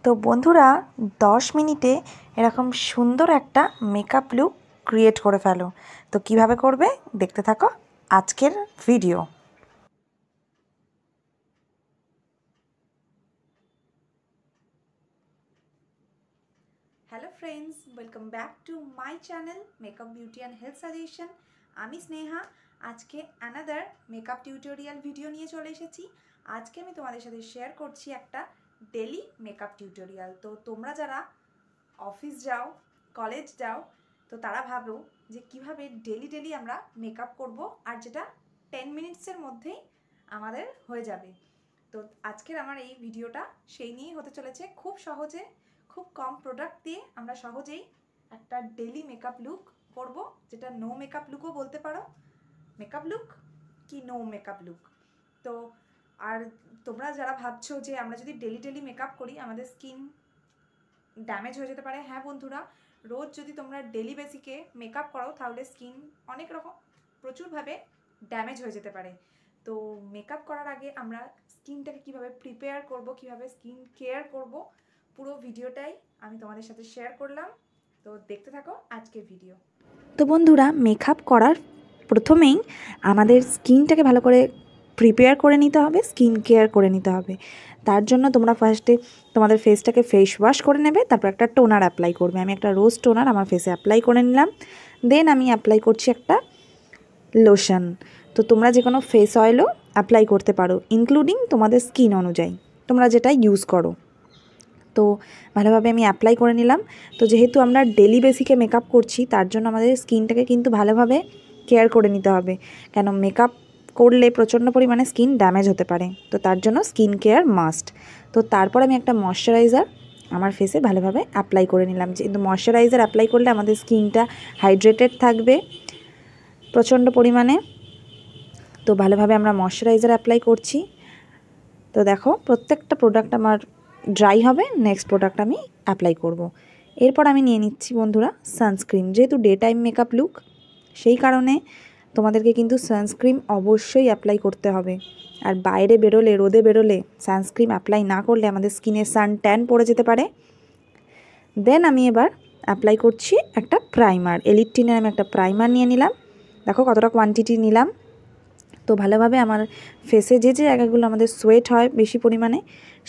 তো বন্ধুরা 10 মিনিটে এরকম সুন্দর একটা মেকআপ লুক ক্রিয়েট করে ফেলো। তো কিভাবে করবে দেখতে থাকো আজকের video. Hello friends, welcome back to my channel makeup beauty and health suggestion. আমি স্নেহা। আজকে অ্যানাদার মেকআপ টিউটোরিয়াল ভিডিও নিয়ে চলে এসেছি। আজকে আমি তোমাদের সাথে শেয়ার করছি একটা ডেলি মেকআপ টিউটোরিয়াল। তো তোমরা যারা অফিস যাও, কলেজ যাও, তো তারা ভাবো যে কিভাবে ডেলি আমরা মেকআপ করব আর যেটা 10 মিনিটসের মধ্যেই আমাদের হয়ে যাবে। তো আজকের আমার এই ভিডিওটা সেই নিয়েই হতে চলেছে। খুব সহজে, খুব কম প্রোডাক্ট দিয়ে আমরা সহজেই একটা ডেলি মেকআপ লুক করব, যেটা নো মেকআপ লুকও বলতে পারো। মেকআপ লুক কি নো মেকআপ লুক। তো আর তোমরা যারা ভাবছো যে আমরা যদি ডেলি মেকআপ করি আমাদের স্কিন ড্যামেজ হয়ে যেতে পারে, হ্যাঁ বন্ধুরা, রোজ যদি তোমরা ডেলি বেসিকে মেকআপ করো তাহলে স্কিন অনেক রকম প্রচুরভাবে ড্যামেজ হয়ে যেতে পারে। তো মেকআপ করার আগে আমরা স্কিনটাকে কিভাবে প্রিপেয়ার করব, কিভাবে স্কিন কেয়ার করব, পুরো ভিডিওটাই আমি তোমাদের সাথে শেয়ার করলাম। তো দেখতে থাকো আজকের ভিডিও। তো বন্ধুরা, মেকআপ করার প্রথমেই আমাদের স্কিনটাকে ভালো করে প্রিপেয়ার করে নিতে হবে, স্কিন কেয়ার করে নিতে হবে। তার জন্য তোমরা ফার্স্টে তোমাদের ফেসটাকে ফেস ওয়াশ করে নেবে, তারপর একটা টোনার অ্যাপ্লাই করবে। আমি একটা রোজ টোনার আমার ফেসে অ্যাপ্লাই করে নিলাম। দেন আমি অ্যাপ্লাই করছি একটা লোশন। তো তোমরা যে কোনো ফেস অয়েলও অ্যাপ্লাই করতে পারো, ইনক্লুডিং তোমাদের স্কিন অনুযায়ী তোমরা যেটা ইউজ করো। তো ভালোভাবে আমি অ্যাপ্লাই করে নিলাম। তো যেহেতু আমরা ডেলি বেসিকে মেকআপ করছি তার জন্য আমাদের স্কিনটাকে কিন্তু ভালোভাবে কেয়ার করে নিতে হবে, কেন মেকআপ করলে প্রচণ্ড পরিমাণে স্কিন ড্যামেজ হতে পারে। তো তার জন্য স্কিন কেয়ার মাস্ট। তো তারপর আমি একটা ময়শ্চারাইজার আমার ফেসে ভালোভাবে অ্যাপ্লাই করে নিলাম। কিন্তু ময়শ্চারাইজার অ্যাপ্লাই করলে আমাদের স্কিনটা হাইড্রেটেড থাকবে প্রচণ্ড পরিমাণে। তো ভালোভাবে আমরা ময়শ্চারাইজার অ্যাপ্লাই করছি। তো দেখো প্রত্যেকটা প্রোডাক্ট আমার ড্রাই হবে, নেক্সট প্রোডাক্ট আমি অ্যাপ্লাই করব। এরপর আমি নিয়ে নিচ্ছি বন্ধুরা সানস্ক্রিন। যেহেতু ডে টাইম মেকআপ লুক, সেই কারণে তোমাদেরকে কিন্তু সানস্ক্রিন অবশ্যই অ্যাপ্লাই করতে হবে। আর বাইরে বেরোলে, রোদে বেরোলে সানস্ক্রিন অ্যাপ্লাই না করলে আমাদের স্কিনে সান ট্যান পড়ে যেতে পারে। দেন আমি এবার অ্যাপ্লাই করছি একটা প্রাইমার। এলিটটিনের আমি একটা প্রাইমার নিয়ে নিলাম। দেখো কতটা কোয়ান্টিটি নিলাম। তো ভালোভাবে আমার ফেসে যে জায়গাগুলো আমাদের সোয়েট হয় বেশি পরিমাণে,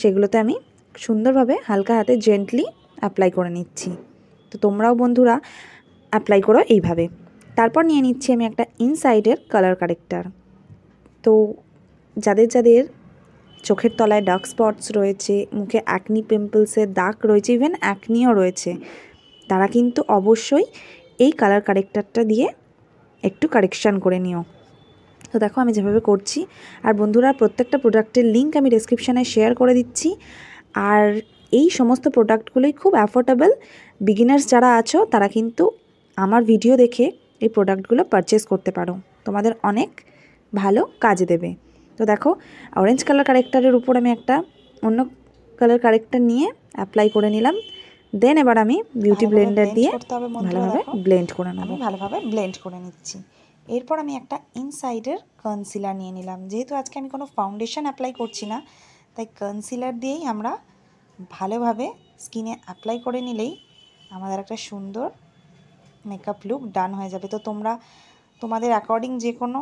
সেগুলোতে আমি সুন্দরভাবে হালকা হাতে জেন্টলি অ্যাপ্লাই করে নিচ্ছি। তো তোমরাও বন্ধুরা অ্যাপ্লাই করো এইভাবে। তারপর নিয়ে নিচ্ছি আমি একটা ইনসাইডের কালার কারেক্টার। তো যাদের চোখের তলায় ডার্ক স্পটস রয়েছে, মুখে অ্যাকনি পিম্পলসের দাগ রয়েছে, ইভেন অ্যাকনিও রয়েছে, তারা কিন্তু অবশ্যই এই কালার কারেক্টারটা দিয়ে একটু কারেকশান করে নিও। তো দেখো আমি যেভাবে করছি। আর বন্ধুরা, প্রত্যেকটা প্রোডাক্টের লিঙ্ক আমি ডেসক্রিপশানে শেয়ার করে দিচ্ছি। আর এই সমস্ত প্রোডাক্টগুলোই খুব অ্যাফোর্ডেবল। বিগিনার্স যারা আছো তারা কিন্তু আমার ভিডিও দেখে এই প্রোডাক্টগুলো পারচেস করতে পারো, তোমাদের অনেক ভালো কাজে দেবে। তো দেখো অরেঞ্জ কালার কারেক্টারের উপর আমি একটা অন্য কালার কারেক্টার নিয়ে অ্যাপ্লাই করে নিলাম। দেন এবার আমি বিউটি ব্লেন্ডার দিয়ে ভালোভাবে ব্লেন্ড করে নেব। ভালোভাবে ব্লেন্ড করে নিচ্ছি। এরপর আমি একটা ইনসাইডের কনসিলার নিয়ে নিলাম। যেহেতু আজকে আমি কোনো ফাউন্ডেশন অ্যাপ্লাই করছি না, তাই কনসিলার দিয়েই আমরা ভালোভাবে স্কিনে অ্যাপ্লাই করে নিলেই আমাদের একটা সুন্দর মেকআপ লুক ডান হয়ে যাবে। তো তোমরা তোমাদের অ্যাকর্ডিং যে কোনো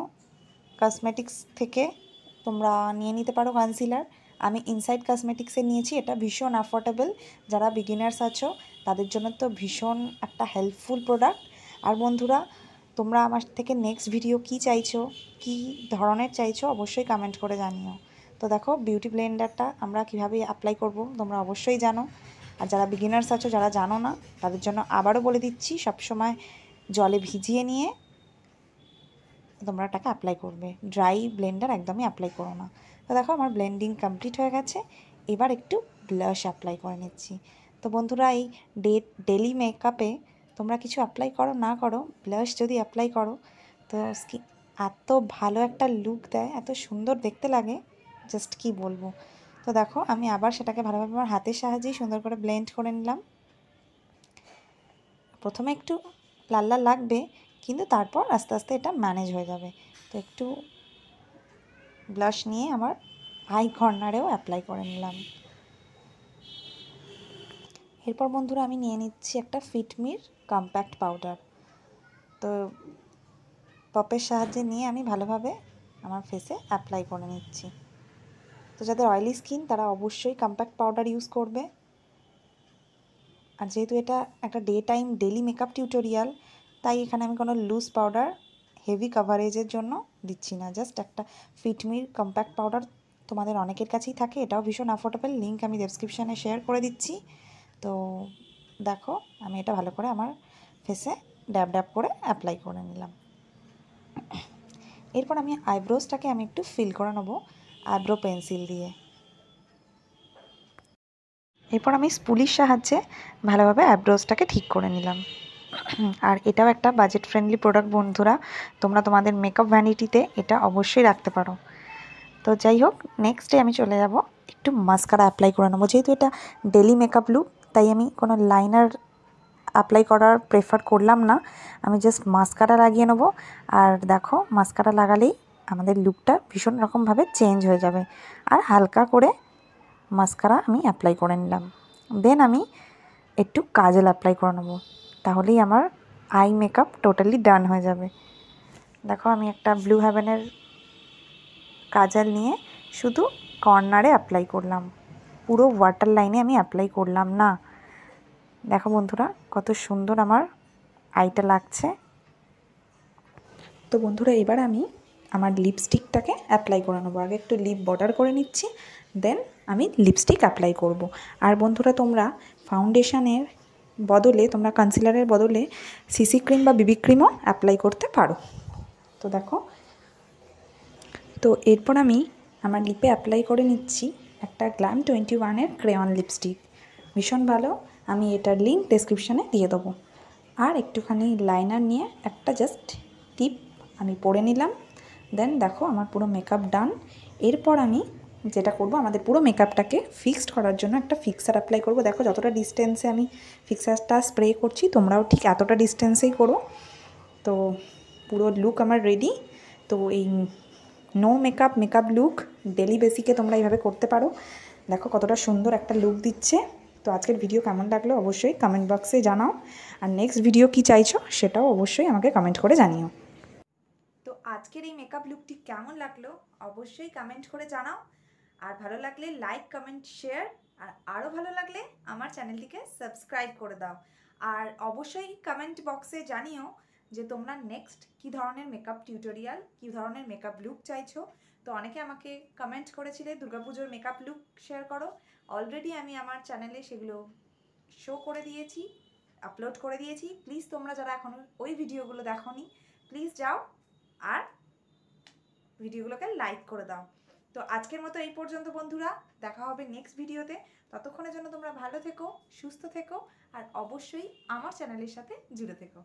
কসমেটিক্স থেকে তোমরা নিয়ে নিতে পারো কনসিলার। আমি ইনসাইড কসমেটিক্সে নিয়েছি। এটা ভীষণ অ্যাফোর্ডেবল। যারা বিগিনার্স আছো তাদের জন্য তো ভীষণ একটা হেল্পফুল প্রোডাক্ট। আর বন্ধুরা, তোমরা আমার থেকে নেক্সট ভিডিও কী চাইছো, কী ধরনের চাইছো, অবশ্যই কমেন্ট করে জানিও। তো দেখো বিউটি ব্লেন্ডারটা আমরা কীভাবে অ্যাপ্লাই করব তোমরা অবশ্যই জানো। আর যারা বিগিনার্স আছো, যারা জানো না, তাদের জন্য আবারও বলে দিচ্ছি, সবসময় জলে ভিজিয়ে নিয়ে তোমরা এটাকে অ্যাপ্লাই করবে। ড্রাই ব্লেন্ডার একদমই অ্যাপ্লাই করো না। তো দেখো আমার ব্লেন্ডিং কমপ্লিট হয়ে গেছে। এবার একটু ব্লাশ অ্যাপ্লাই করে নিচ্ছি। তো বন্ধুরা, এই ডেলি মেকআপে তোমরা কিছু অ্যাপ্লাই করো না করো, ব্লাশ যদি অ্যাপ্লাই করো তো স্কিন এত ভালো একটা লুক দেয়, এত সুন্দর দেখতে লাগে, জাস্ট কি বলবো। তো দেখো আমি আবার সেটাকে ভালোভাবে আমার হাতের সাহায্যেই সুন্দর করে ব্লেন্ড করে নিলাম। প্রথমে একটু লাল লাল লাগবে, কিন্তু তারপর আস্তে আস্তে এটা ম্যানেজ হয়ে যাবে। তো একটু ব্লাশ নিয়ে আমার আই কর্নারেও অ্যাপ্লাই করে নিলাম। এরপর বন্ধুরা আমি নিয়ে নিচ্ছি একটা ফিটমির কম্প্যাক্ট পাউডার। তো পপের সাহায্যে নিয়ে আমি ভালোভাবে আমার ফেসে অ্যাপ্লাই করে নিচ্ছি। তো যাদের অয়েলি স্কিন তারা অবশ্যই কম্প্যাক্ট পাউডার ইউজ করবে। আর যেহেতু এটা একটা day time daily makeup tutorial, তাই এখানে আমি কোনো লুজ পাউডার হেভি কভারেজের জন্য দিচ্ছি না। জাস্ট একটা ফিটমির কম্প্যাক্ট পাউডার তোমাদের অনেকের কাছেই থাকে, এটাও ভীষণ অ্যাফোর্ডেবল, লিঙ্ক আমি ডেসক্রিপশানে শেয়ার করে দিচ্ছি। তো দেখো আমি এটা ভালো করে আমার ফেসে ড্যাব ড্যাব করে অ্যাপ্লাই করে নিলাম। এরপর আমি আইব্রোজটাকে আমি একটু ফিল করে নেবো আইব্রো পেন্সিল দিয়ে। এরপর আমি স্পুলির সাহায্যে ভালোভাবে আইব্রোজটাকে ঠিক করে নিলাম। আর এটাও একটা বাজেট ফ্রেন্ডলি প্রোডাক্ট বন্ধুরা, তোমরা তোমাদের মেকআপ ভ্যানিটিতে এটা অবশ্যই রাখতে পারো। তো যাই হোক, নেক্সট ডে আমি চলে যাব একটু মাস্কারা অ্যাপ্লাই করে নেবো। যেহেতু এটা ডেলি মেকআপ লুক, তাই আমি কোনো লাইনার অ্যাপ্লাই করার প্রেফার করলাম না, আমি জাস্ট মাস্কারা লাগিয়ে নেবো। আর দেখো মাস্কারা লাগালেই আমাদের লুকটা ভীষণ রকমভাবে চেঞ্জ হয়ে যাবে। আর হালকা করে মাস্কারা আমি অ্যাপ্লাই করে নিলাম। দেন আমি একটু কাজল অ্যাপ্লাই করে নেবো, তাহলেই আমার আই মেকআপ টোটালি ডান হয়ে যাবে। দেখো আমি একটা ব্লু হেভেনের কাজল নিয়ে শুধু কর্নারে অ্যাপ্লাই করলাম, পুরো ওয়াটার লাইনে আমি অ্যাপ্লাই করলাম না। দেখো বন্ধুরা কত সুন্দর আমার আইটা লাগছে। তো বন্ধুরা এবার আমি আমার লিপস্টিকটাকে অ্যাপ্লাই করে নেবো। আগে একটু লিপ বর্ডার করে নিচ্ছি, দেন আমি লিপস্টিক অ্যাপ্লাই করব। আর বন্ধুরা তোমরা ফাউন্ডেশনের বদলে, তোমরা কনসিলারের বদলে সিসি ক্রিম বা বিবি ক্রিমও অ্যাপ্লাই করতে পারো। তো দেখো, তো এরপর আমি আমার লিপে অ্যাপ্লাই করে নিচ্ছি একটা গ্ল্যাম 21-এর ক্রেয়ন লিপস্টিক, ভীষণ ভালো। আমি এটার লিঙ্ক ডেসক্রিপশানে দিয়ে দেবো। আর একটুখানি লাইনার নিয়ে একটা জাস্ট টিপ আমি পরে নিলাম। দেন দেখো আমার পুরো মেকআপ ডান। এরপর আমি যেটা করব, আমাদের পুরো মেকআপটাকে ফিক্সড করার জন্য একটা ফিক্সার অ্যাপ্লাই করব। দেখো যতটা ডিস্টেন্সে আমি ফিক্সারটা স্প্রে করছি, তোমরাও ঠিক এতটা ডিস্টেন্সেই করো। তো পুরো লুক আমার রেডি। তো এই নো মেকআপ লুক ডেলি বেসিকে তোমরা এইভাবে করতে পারো। দেখো কতটা সুন্দর একটা লুক দিচ্ছে। তো আজকের ভিডিও কেমন লাগলো অবশ্যই কমেন্ট বক্সে জানাও। আর নেক্সট ভিডিও কি চাইছো সেটাও অবশ্যই আমাকে কমেন্ট করে জানিও। তো আজকের এই মেকআপ লুকটি কেমন লাগলো অবশ্যই কমেন্ট করে জানাও। আর ভালো লাগলে লাইক, কমেন্ট, শেয়ার। আর আরও ভালো লাগলে আমার চ্যানেলটিকে সাবস্ক্রাইব করে দাও। আর অবশ্যই কমেন্ট বক্সে জানিও যে তোমরা নেক্সট কী ধরনের মেকআপ টিউটোরিয়াল, কী ধরনের মেকআপ লুক চাইছো। তো অনেকে আমাকে কমেন্ট করেছিলে দুর্গাপুজোর মেকআপ লুক শেয়ার করো। অলরেডি আমি আমার চ্যানেলে সেগুলো শো করে দিয়েছি, আপলোড করে দিয়েছি। প্লিজ তোমরা যারা এখনও ওই ভিডিওগুলো দেখোনি, প্লিজ যাও আর ভিডিওগুলোকে লাইক করে দাও। তো আজকের মতো এই পর্যন্ত বন্ধুরা, দেখা হবে নেক্সট ভিডিওতে। ততক্ষণের জন্য তোমরা ভালো থেকো, সুস্থ থেকো আর অবশ্যই আমার চ্যানেলের সাথে জুড়ে থেকো।